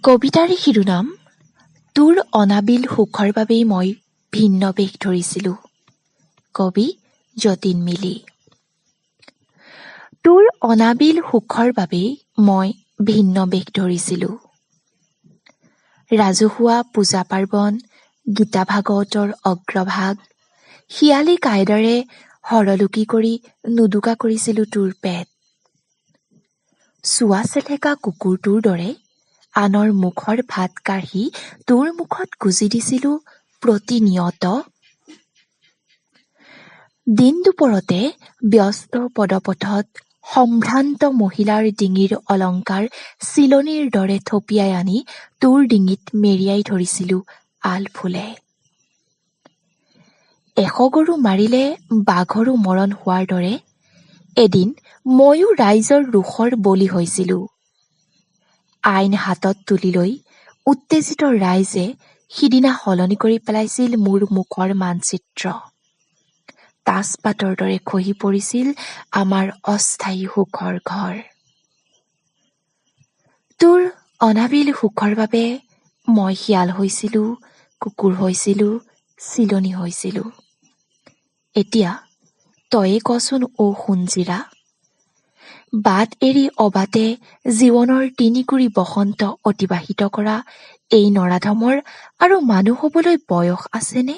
কবিতাৰ শিৰোনাম তোৰ অনাবিল সুখৰ বাবেই মই ভিন্ন বেশ ধৰিছিলোঁ। কবি যতীন মিলি। তোৰ অনাবিল সুখৰ বাবেই মই ভিন্ন বেশ ধৰিছিলোঁ। ৰাজহুৱা পূজা পাৰ্বণ, গীতা ভাগৱতৰ অগ্ৰভাগ, শিয়ালী কায়দাৰে সৰলুকি কৰি নুদুকা কৰিছিলোঁ তোৰ পেট। চোৱা চেলেকা কুকুৰটোৰ দৰে আনৰ মুখৰ ভাত কাঢ়ি তোৰ মুখত গুজি দিছিলোঁ প্ৰতিনিয়ত। দিন দুপৰতে ব্যস্ত পদপথত সম্ভ্ৰান্ত মহিলাৰ ডিঙিৰ অলংকাৰ চিলনিৰ দৰে থপিয়াই আনি তোৰ ডিঙিত মেৰিয়াই ধৰিছিলোঁ আলফুলে। এশ গৰু মাৰিলে বাঘৰো মৰণ হোৱাৰ দৰে এদিন ময়ো ৰাইজৰ ৰোষৰ বলি হৈছিলোঁ। আইন হাতত তুলি লৈ উত্তেজিত ৰাইজে সিদিনা সলনি কৰি পেলাইছিল মোৰ মুখৰ মানচিত্ৰ। তাচপাতৰ দৰে খহি পৰিছিল আমাৰ অস্থায়ী সুখৰ ঘৰ। তোৰ অনাবিল সুখৰ বাবে মই শিয়াল হৈছিলোঁ, কুকুৰ হৈছিলোঁ, চিলনি হৈছিলোঁ। এতিয়া তয়ে কচোন অ সোণজিৰা, বাট এৰি অবাটে জীৱনৰ তিনিকুৰি বসন্ত অতিবাহিত কৰা এই নৰাধমৰ আৰু মানুহ হবলৈ বয়স আছেনে?